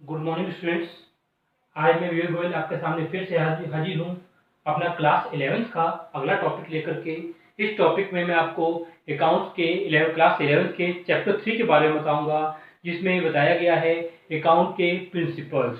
Good morning students. आज मैं विवेक गोयल आपके सामने फिर से हाजिर हूँ अपना क्लास 11th का अगला टॉपिक लेकर के। इस टॉपिक में मैं आपको अकाउंट्स के क्लास 11th के चैप्टर 3 के बारे में बताऊंगा, जिसमें बताया गया है अकाउंट के प्रिंसिपल्स,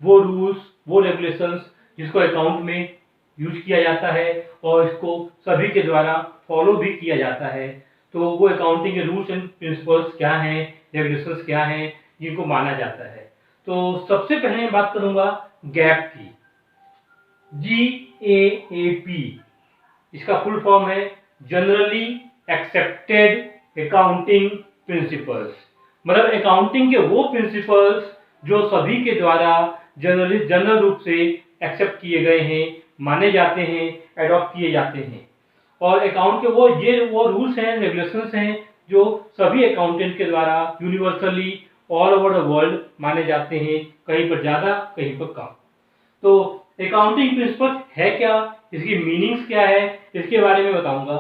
वो रूल्स, वो रेगुलेशंस जिसको अकाउंट में यूज किया जाता है और इसको सभी के द्वारा फॉलो भी किया जाता है। तो वो अकाउंटिंग के रूल्स एंड प्रिंसिपल्स क्या हैं, रेगुलेशंस क्या हैं, जिनको माना जाता है। तो सबसे पहले मैं बात करूंगा गैप की। GAAP, इसका फुल फॉर्म है जनरली एक्सेप्टेड अकाउंटिंग प्रिंसिपल्स। मतलब अकाउंटिंग के वो प्रिंसिपल्स जो सभी के द्वारा जनरल रूप से एक्सेप्ट किए गए हैं, माने जाते हैं, एडॉप्ट किए जाते हैं। और अकाउंट के वो रूल्स हैं, रेगुलेशंस हैं जो सभी अकाउंटेंट के द्वारा universally all over the world माने जाते हैं, कहीं पर ज्यादा कहीं पर कम। तो अकाउंटिंग प्रिंसिपल है क्या, इसकी मीनिंग्स क्या है, इसके बारे में बताऊंगा।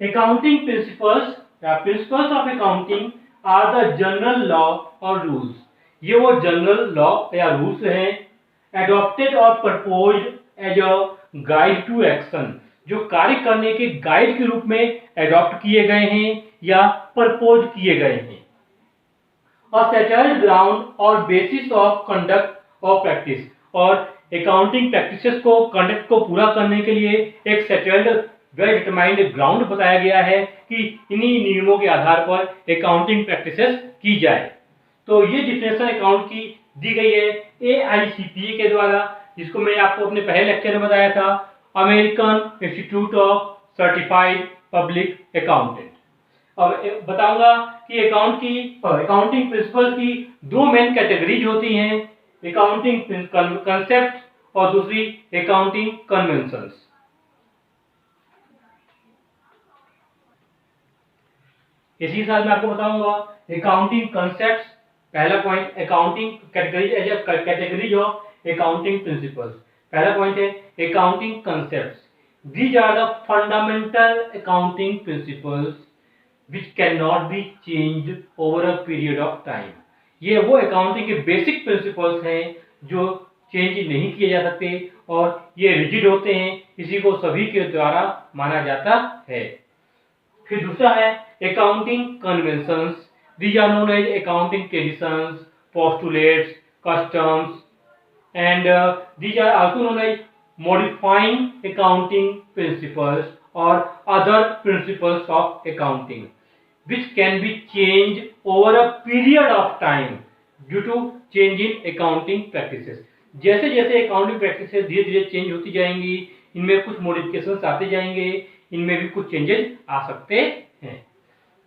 अकाउंटिंग प्रिंसिपल्स या principles of accounting are the general law और रूल्स। ये वो जनरल लॉ या रूल्स हैं एडॉप्टेड और proposed as a guide to action, जो कार्य करने के गाइड के रूप में एडॉप्ट किए गए हैं या प्रपोज किए गए हैं। A settled ground और बेसिस ऑफ कंडक्ट और प्रैक्टिस, और अकाउंटिंग प्रैक्टिसेस को कंडक्ट को पूरा करने के लिए एक सेटल्ड वेल डिटरमाइंड ग्राउंड बताया गया है कि इन्हीं नियमों के आधार पर अकाउंटिंग प्रैक्टिसेस की जाए। तो ये डिफिनेशन अकाउंट की दी गई है AICPA के द्वारा, जिसको मैं आपको अपने पहले लेक्चर में बताया था, American institute of certified public accountant. अब बताऊंगा कि अकाउंटिंग प्रिंसिपल की दो मेन कैटेगरीज होती हैं, अकाउंटिंग कंसेप्ट और दूसरी अकाउंटिंग कन्वेंशंस। इसी साल में आपको बताऊंगा अकाउंटिंग कंसेप्ट, पहला point accounting categories of accounting principles. पहला पॉइंट है accounting concept. These are the fundamental accounting principles which cannot be changed over a period of time। ये वो अकाउंटिंग के बेसिक प्रिंसिपल्स हैं जो चेंज नहीं किए जा सकते और ये रिजिड होते हैं, इसी को सभी के द्वारा माना जाता है। फिर दूसरा है accounting conventions. These are known as accounting traditions, postulates, customs and these are also known as modifying accounting principles और other principles of accounting which can be changed over a period of time due to change in accounting practices। जैसे जैसे accounting practices धीरे धीरे change होती जाएंगी, इनमें कुछ modifications आते जाएंगे, इनमें भी कुछ चेंजेस आ सकते हैं।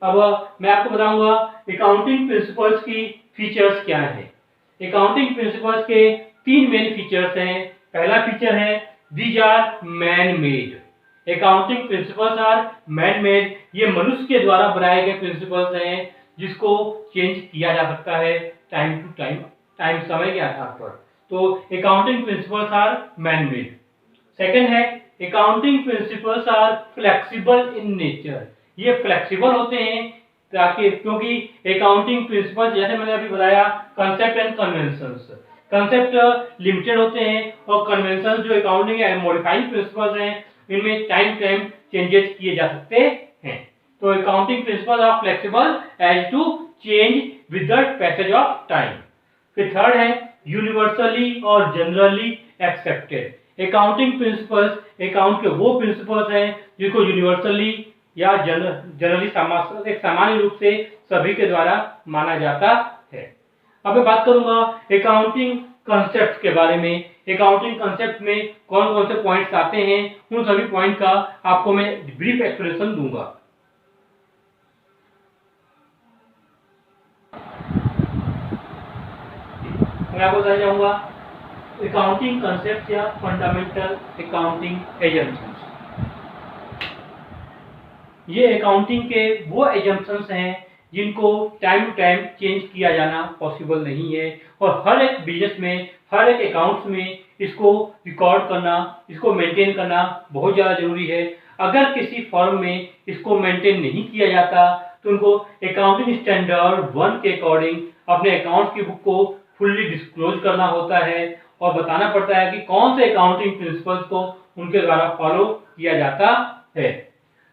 अब मैं आपको बताऊंगा अकाउंटिंग प्रिंसिपल्स की फीचर्स क्या है। अकाउंटिंग प्रिंसिपल्स के तीन मेन फीचर्स हैं। पहला फीचर है these are man made. Accounting principles are man made. ये मनुष्य के द्वारा बनाए गए प्रिंसिपल्स हैं जिसको चेंज किया जा सकता है टाइम टू टाइम समय के आधार पर। तो accounting principles are man made. Second है accounting principles are flexible in nature. ये फ्लेक्सिबल होते हैं ताकि, क्योंकि अकाउंटिंग प्रिंसिपल्स जैसे मैंने अभी बताया concept and conventions, concept limited होते हैं और कन्वेंशन जो अकाउंटिंग मॉडिफाइंग प्रिंसिपल्स हैं इनमें टाइम चेंजेस किए जा सकते हैं। तो accounting principle are flexible as to change with the passage of time. फिर थर्ड है यूनिवर्सली और generally accepted. Accounting principles account के वो प्रिंसिपल्स हैं जिनको यूनिवर्सली या जनरली सामान्य रूप से सभी के द्वारा माना जाता है। अब मैं बात करूंगा अकाउंटिंग कंसेप्ट के बारे में। अकाउंटिंग कंसेप्ट में कौन कौन से पॉइंट्स आते हैं, उन सभी पॉइंट का आपको मैं ब्रीफ एक्सप्लेनेशन दूंगा। मैं आपको बताना चाहूंगा अकाउंटिंग कंसेप्ट या फंडामेंटल अकाउंटिंग एजम्पशंस। ये अकाउंटिंग के वो एजम्पशंस हैं जिनको टाइम टू टाइम चेंज किया जाना पॉसिबल नहीं है और हर एक बिजनेस में, हर एक अकाउंट्स में इसको रिकॉर्ड करना, इसको मेंटेन करना बहुत ज़्यादा जरूरी है। अगर किसी फर्म में इसको मेंटेन नहीं किया जाता तो उनको अकाउंटिंग स्टैंडर्ड 1 के अकॉर्डिंग अपने अकाउंट्स की बुक को फुल्ली डिस्क्लोज करना होता है और बताना पड़ता है कि कौन से अकाउंटिंग प्रिंसिपल्स को उनके द्वारा फॉलो किया जाता है।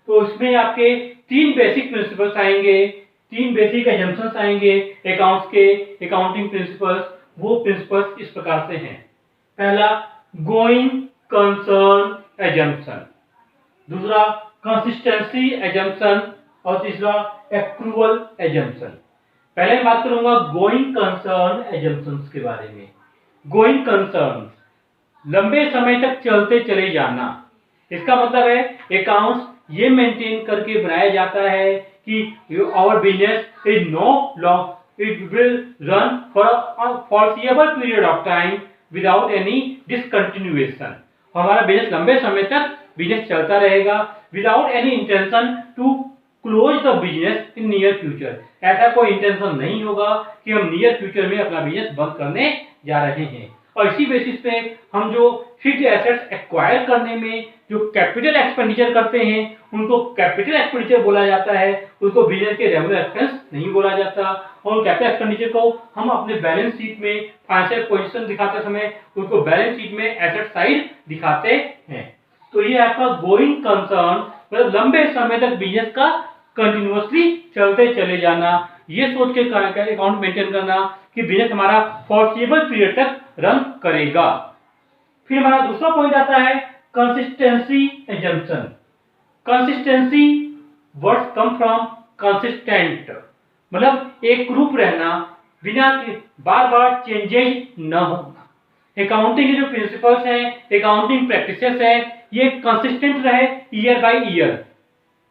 तो इसमें आपके 3 बेसिक प्रिंसिपल्स आएंगे, 3 बेसिक एजम्पशंस आएंगे अकाउंट्स के अकाउंटिंग प्रिंसिपल्स। वो प्रिंसिपल्स इस प्रकार से हैं। पहला गोइंग कंसर्न एजम्पशन, दूसरा कंसिस्टेंसी एजम्पशन और तीसरा एक्रूवल एजम्पशन। पहले मैं बात करूंगा गोइंग कंसर्न एजम्पशंस के बारे में। गोइंग कंसर्न लंबे समय तक चलते चले जाना। इसका मतलब है अकाउंट्स ये मेंटेन करके बनाया जाता है कि our business is no long, it will run for a foreseeable period of time without any discontinuation. हमारा बिजनेस लंबे समय तक बिजनेस चलता रहेगा without any intention to close the business in near future. ऐसा कोई इंटेंशन नहीं होगा कि हम नियर फ्यूचर में अपना बिजनेस बंद करने जा रहे हैं। और इसी बेसिस पे हम जो फिक्स्ड एसेट्स एक्वायर करने में जो कैपिटल एक्सपेंडिचर करते हैं उनको कैपिटल एक्सपेंडिचर बोला जाता है, उसको बिजनेस के रेगुलर एक्सपेंस नहीं बोला जाता। और कैपिटल एक्सपेंडिचर को हम अपने बैलेंस शीट में फाइनेंशियल पोजीशन दिखाते समय उसको बैलेंस शीट में एसेट साइड दिखाते हैं। तो ये आपका गोइंग कंसर्न मतलब लंबे समय तक बिजनेस का कंटिन्यूअसली चलते चले जाना, ये सोच के अकाउंट मेंटेन करना कि बिजनेस हमारा फॉरसीएबल पीरियड तक रन करेगा। फिर हमारा दूसरा पॉइंट आता है consistency assumption. Consistency words come from consistent, मतलब एक रूप रहना, बिना बार बार चेंजेस न होना। अकाउंटिंग के जो प्रिंसिपल्स हैं, अकाउंटिंग प्रैक्टिसेस हैं, ये कंसिस्टेंट रहे ईयर बाय ईयर।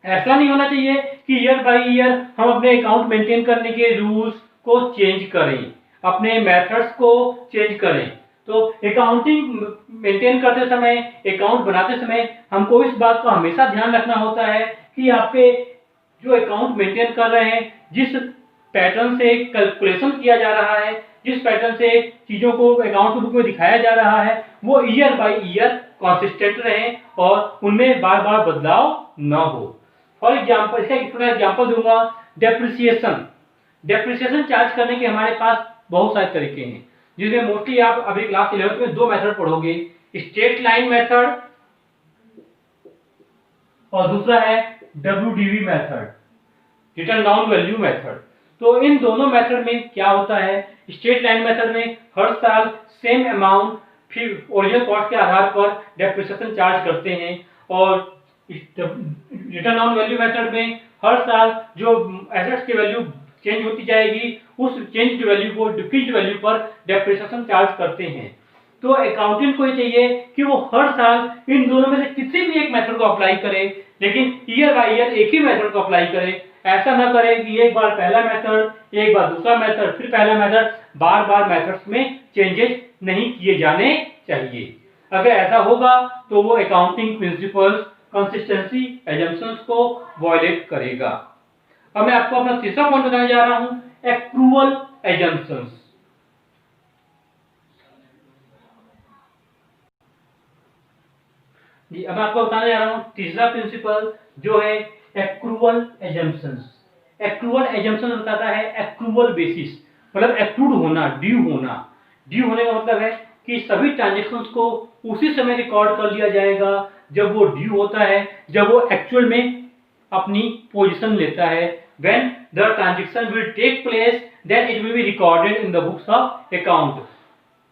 ऐसा नहीं होना चाहिए कि ईयर बाय ईयर हम अपने अकाउंट मेंटेन करने के रूल्स को चेंज करें, अपने मेथड्स को चेंज करें। तो अकाउंटिंग मेंटेन करते समय, अकाउंट बनाते समय हमको इस बात का हमेशा ध्यान रखना होता है कि आपके जो अकाउंट मेंटेन कर रहे हैं, जिस पैटर्न से कैलकुलेशन किया जा रहा है, जिस पैटर्न से चीजों को अकाउंट के रूप में दिखाया जा रहा है, वो ईयर बाय ईयर कंसिस्टेंट रहे और उनमें बार बार बदलाव न हो। फॉर एग्जाम्पल, इसका एग्जाम्पल दूंगा, डेप्रिसिएशन। डेप्रिसिएशन चार्ज करने के हमारे पास बहुत सारे तरीके हैं, जिसमें मोस्टली आप अभी क्लास 11th में 2 मेथड पढ़ोगे, स्ट्रेट लाइन मेथड और दूसरा है WDV method, return down value method. तो इन दोनों मेथड में क्या होता है, स्ट्रेट लाइन मेथड में हर साल सेम अमाउंट फिर ओरिजिनल कॉस्ट के आधार पर डेप्रिसिएशन चार्ज करते हैं, और रिटर्न डाउन वैल्यू मेथड में हर साल जो एसेट्स की वैल्यू चेंज होती जाएगी उस चेंज वैल्यू को डिक्रीज वैल्यू पर डेप्रिसिएशन चार्ज करते हैं। तो अकाउंटेंट को ये चाहिए कि वो हर साल इन दोनों में से किसी भी एक मेथड को अप्लाई करे, लेकिन ईयर बाय ईयर एक ही मेथड को अप्लाई करे। ऐसा ना करे कि एक बार पहला मेथड, एक बार दूसरा मेथड, फिर पहला मेथड, बार बार मेथड्स में चेंजेस नहीं किए जाने चाहिए। अगर ऐसा होगा तो वो अकाउंटिंग प्रिंसिपल्स, कंसिस्टेंसी एजम्पशंस को वायलेट करेगा। अब मैं आपको अपना तीसरा पॉइंट बताने जा रहा हूं, एक्रूवल एजम्पशंस। जी, अब मैं आपको बताने जा रहा हूं तीसरा प्रिंसिपल जो है एक्रूवल एजम्पशंस। एक्रूवल एजम्पशन बताता है एक्रूवल बेसिस, मतलब एक्रूड होना, ड्यू होना। ड्यू होने का मतलब है कि सभी ट्रांजेक्शन्स को उसी समय रिकॉर्ड कर लिया जाएगा जब वो ड्यू होता है, जब वो एक्चुअल में अपनी पोजीशन लेता है। When the transaction will take place, then it will be recorded in the books of account.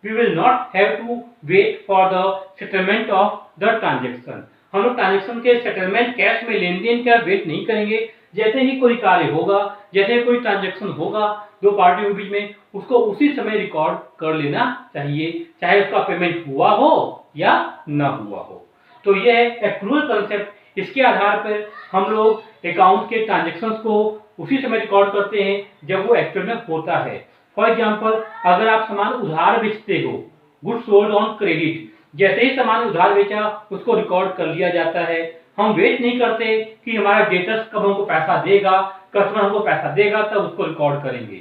We will not have to wait for the settlement of the transaction. हम लोग ट्रांजेक्शन के settlement, cash में लेन then का wait नहीं करेंगे। जैसे ही कोई कार्य होगा, जैसे कोई ट्रांजेक्शन होगा दो पार्टियों के बीच में, उसको उसी समय रिकॉर्ड कर लेना चाहिए, चाहे उसका पेमेंट हुआ हो या ना हुआ हो। तो ये है एक्रूवल कंसेप्ट। इसके आधार पर हम लोग अकाउंट के ट्रांजेक्शन्स को उसी समय रिकॉर्ड करते हैं जब वो एक्चुअल में होता है। फॉर एग्जाम्पल, अगर आप सामान उधार बेचते हो, गुड्स सोल्ड ऑन क्रेडिट, जैसे ही सामान उधार बेचा उसको रिकॉर्ड कर लिया जाता है। हम वेट नहीं करते कि हमारा डेटर्स कब हमको पैसा देगा, कस्टमर हमको पैसा देगा तब उसको रिकॉर्ड करेंगे।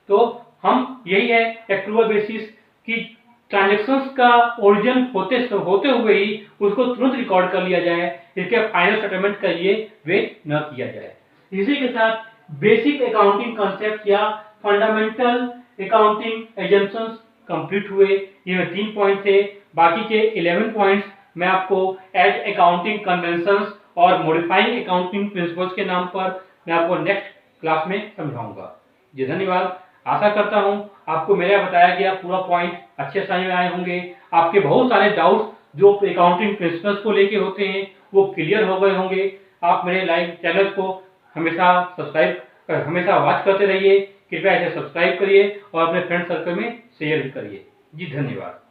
तो हम यही है एक्रूवल बेसिस कि ट्रांजेक्शन्स का ओरिजिन होते हुए ही उसको तुरंत रिकॉर्ड कर लिया जाए, इसके फाइनल सेटलमेंट के लिए वेट न किया जाए। इसी के साथ बेसिक अकाउंटिंग कॉन्सेप्ट या फंडामेंटल अकाउंटिंग एजम्पशंस कंप्लीट हुए। ये में 3 पॉइंट थे, बाकी के 11 पॉइंट्स मैं आपको एज अकाउंटिंग कन्वेंशंस और मॉडिफाइंग अकाउंटिंग प्रिंसिपल्स के नाम पर मैं आपको नेक्स्ट क्लास में समझाऊंगा। जी धन्यवाद। आशा करता हूं आपको मेरा बताया गया पूरा पॉइंट अच्छे समझ में आए होंगे। आपके बहुत सारे डाउट्स जो अकाउंटिंग प्रिंसिपल्स को लेके होते हैं वो क्लियर हो गए होंगे। आप मेरे लाइव चैनल को हमेशा वॉच करते रहिए। कृपया इसे सब्सक्राइब करिए और अपने फ्रेंड सर्कल में शेयर भी करिए। जी धन्यवाद।